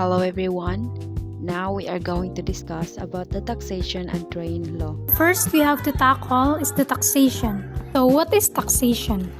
Hello everyone. Now we are going to discuss about the Taxation and Train Law. First we have to tackle is the taxation. So what is taxation?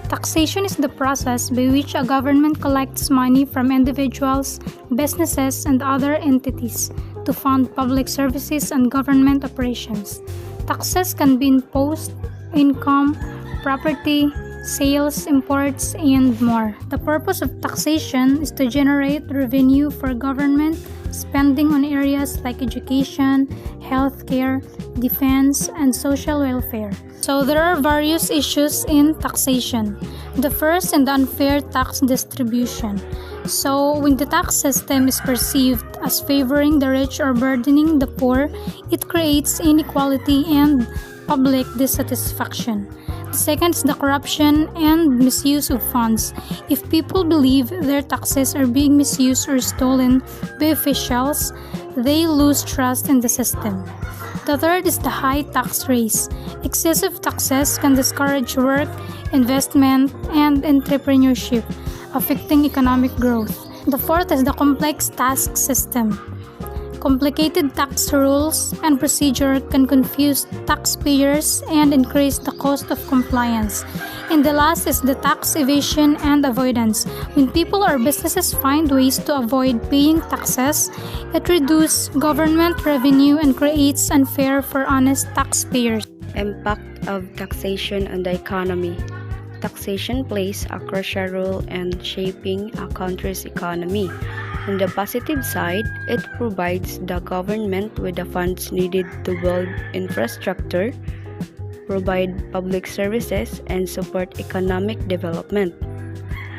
Taxation is the process by which a government collects money from individuals, businesses, and other entities to fund public services and government operations. Taxes can be imposed, income, property, sales, imports, and more. The purpose of taxation is to generate revenue for government spending on areas like education, healthcare, defense, and social welfare. So there are various issues in taxation. The first is the unfair tax distribution. So when the tax system is perceived as favoring the rich or burdening the poor, it creates inequality and public dissatisfaction. The second is the corruption and misuse of funds. If people believe their taxes are being misused or stolen by officials, they lose trust in the system. The third is the high tax rates. Excessive taxes can discourage work, investment, and entrepreneurship, affecting economic growth. The fourth is the complex tax system. Complicated tax rules and procedure can confuse taxpayers and increase the cost of compliance. And the last is the tax evasion and avoidance. When people or businesses find ways to avoid paying taxes, it reduces government revenue and creates unfair for honest taxpayers. Impact of taxation on the economy. Taxation plays a crucial role in shaping a country's economy. On the positive side, it provides the government with the funds needed to build infrastructure, provide public services, and support economic development.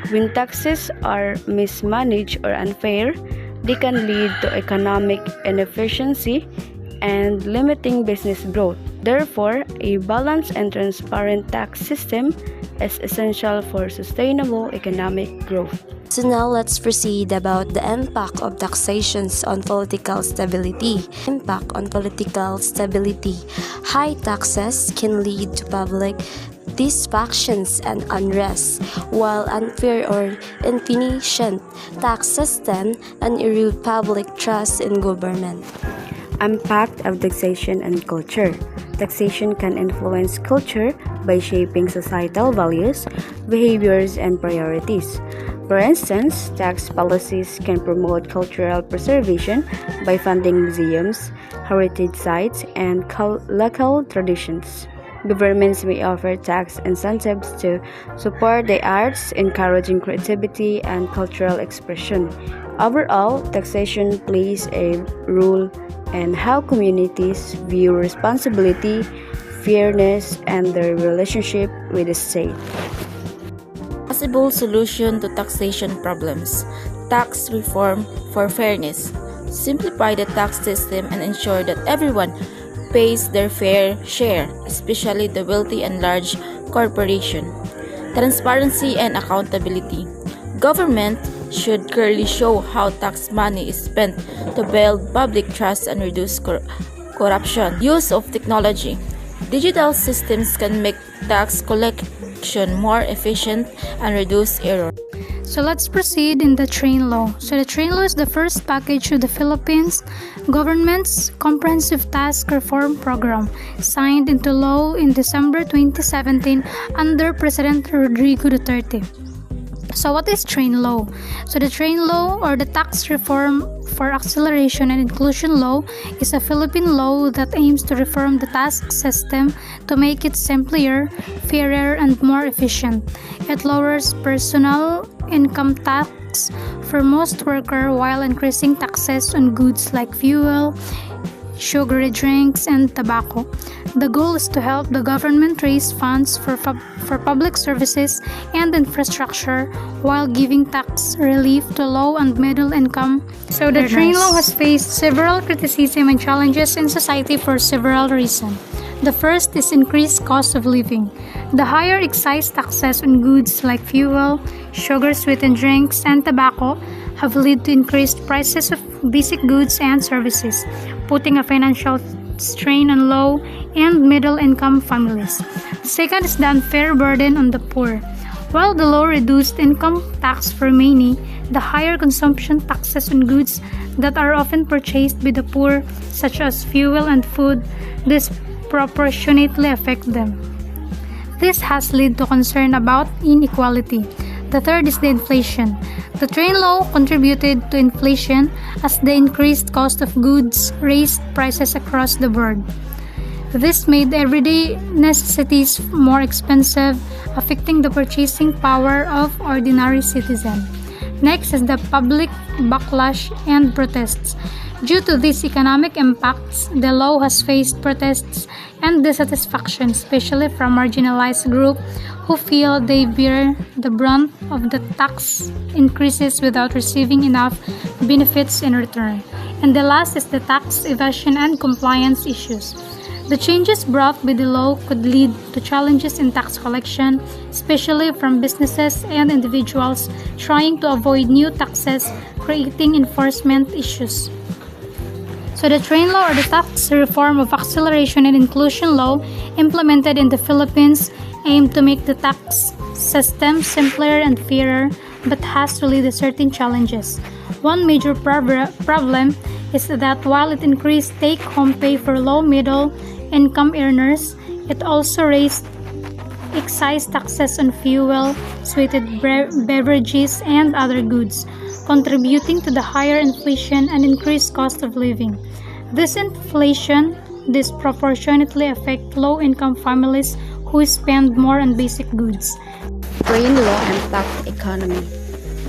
When taxes are mismanaged or unfair, they can lead to economic inefficiency and limiting business growth. Therefore, a balanced and transparent tax system is essential for sustainable economic growth. So now let's proceed about the impact of taxations on political stability. Impact on political stability. High taxes can lead to public dissatisfactions and unrest, while unfair or inefficient tax system and erode public trust in government. Impact of taxation and culture. Taxation can influence culture by shaping societal values, behaviors, and priorities. For instance, tax policies can promote cultural preservation by funding museums, heritage sites, and local traditions. Governments may offer tax incentives to support the arts, encouraging creativity and cultural expression. Overall, taxation plays a role in how communities view responsibility, fairness, and their relationship with the state. Possible solution to taxation problems. Tax reform for fairness. Simplify the tax system and ensure that everyone pays their fair share, especially the wealthy and large corporations. Transparency and accountability. Government should clearly show how tax money is spent to build public trust and reduce corruption. Use of technology. Digital systems can make tax collection more efficient and reduce error. So let's proceed in the train law. So the train law is the first package of the Philippines government's comprehensive tax reform program, signed into law in December 2017 under President Rodrigo Duterte. So what is train law? So the train law, or the tax reform for acceleration and inclusion law, is a Philippine law that aims to reform the tax system to make it simpler, fairer, and more efficient. It lowers personal income tax for most workers while increasing taxes on goods like fuel, sugary drinks, and tobacco. The goal is to help the government raise funds for public services and infrastructure while giving tax relief to low and middle income. So the train law has faced several criticism and challenges in society for several reasons. The first is increased cost of living. The higher excise taxes on goods like fuel, sugar sweetened drinks, and tobacco have led to increased prices of basic goods and services, putting a financial strain on low and middle income families. Second is the unfair burden on the poor. While the law reduced income tax for many, the higher consumption taxes on goods that are often purchased by the poor, such as fuel and food, disproportionately affect them. This has led to concern about inequality. The third is the inflation. The train law contributed to inflation as the increased cost of goods raised prices across the board. This made everyday necessities more expensive, affecting the purchasing power of ordinary citizens. Next is the public backlash and protests. Due to these economic impacts, the law has faced protests and dissatisfaction, especially from marginalized groups who feel they bear the brunt of the tax increases without receiving enough benefits in return. And the last is the tax evasion and compliance issues. The changes brought by the law could lead to challenges in tax collection, especially from businesses and individuals trying to avoid new taxes, creating enforcement issues. So the train law, or the tax reform of acceleration and inclusion law implemented in the Philippines, aimed to make the tax system simpler and fairer, but has to lead to certain challenges. One major problem is that while it increased take-home pay for low-middle income earners, it also raised excise taxes on fuel, sweetened beverages, and other goods, contributing to the higher inflation and increased cost of living. This inflation disproportionately affects low-income families who spend more on basic goods. Train law and tax economy.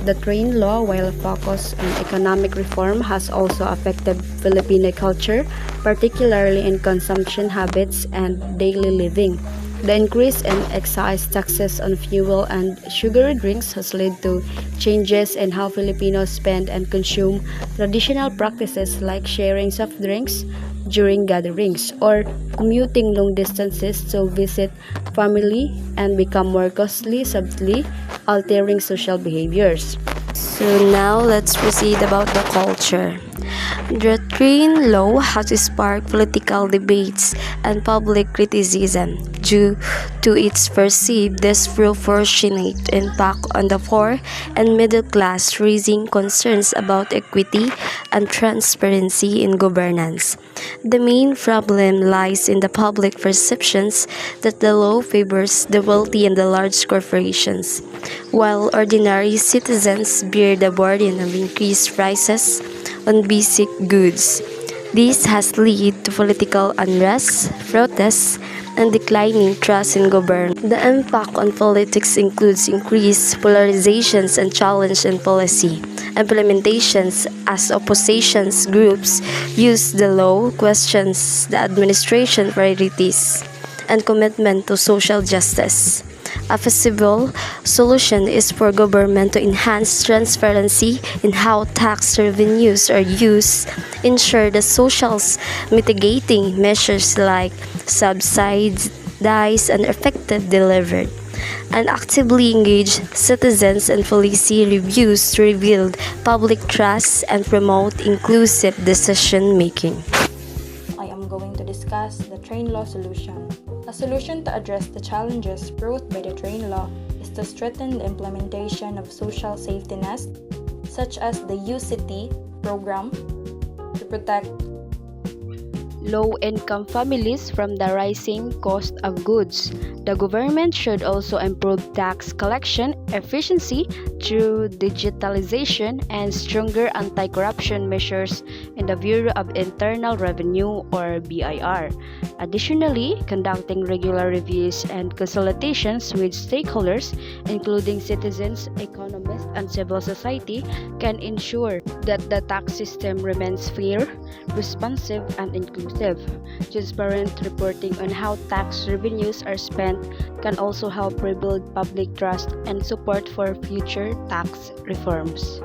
The train law, while focused on economic reform, has also affected Filipino culture, particularly in consumption habits and daily living. The increase in excise taxes on fuel and sugary drinks has led to changes in how Filipinos spend and consume traditional practices like sharing soft drinks during gatherings or commuting long distances to visit family and become more costly, subtly altering social behaviors. So now let's proceed about the culture. The train law has sparked political debates and public criticism due to its perceived disproportionate impact on the poor and middle class, raising concerns about equity and transparency in governance. The main problem lies in the public perceptions that the law favors the wealthy and the large corporations, while ordinary citizens bear the burden of increased prices on basic goods. This has led to political unrest, protests, and declining trust in government. The impact on politics includes increased polarizations and challenge in policy implementations as opposition groups use the law, questions the administration priorities, and commitment to social justice. A feasible solution is for government to enhance transparency in how tax revenues are used, ensure the social mitigating measures like subsidies and effective delivered, and actively engage citizens in policy reviews to rebuild public trust and promote inclusive decision making. I am going to discuss the train law solution. A solution to address the challenges brought by the train law is to strengthen the implementation of social safety nets, such as the UCT program, to protect low-income families from the rising cost of goods. The government should also improve tax collection efficiency through digitalization and stronger anti-corruption measures in the Bureau of Internal Revenue or BIR. Additionally, conducting regular reviews and consultations with stakeholders, including citizens, economists, and civil society, can ensure that the tax system remains fair, responsive, and inclusive. Transparent reporting on how tax revenues are spent can also help rebuild public trust and support for future tax reforms.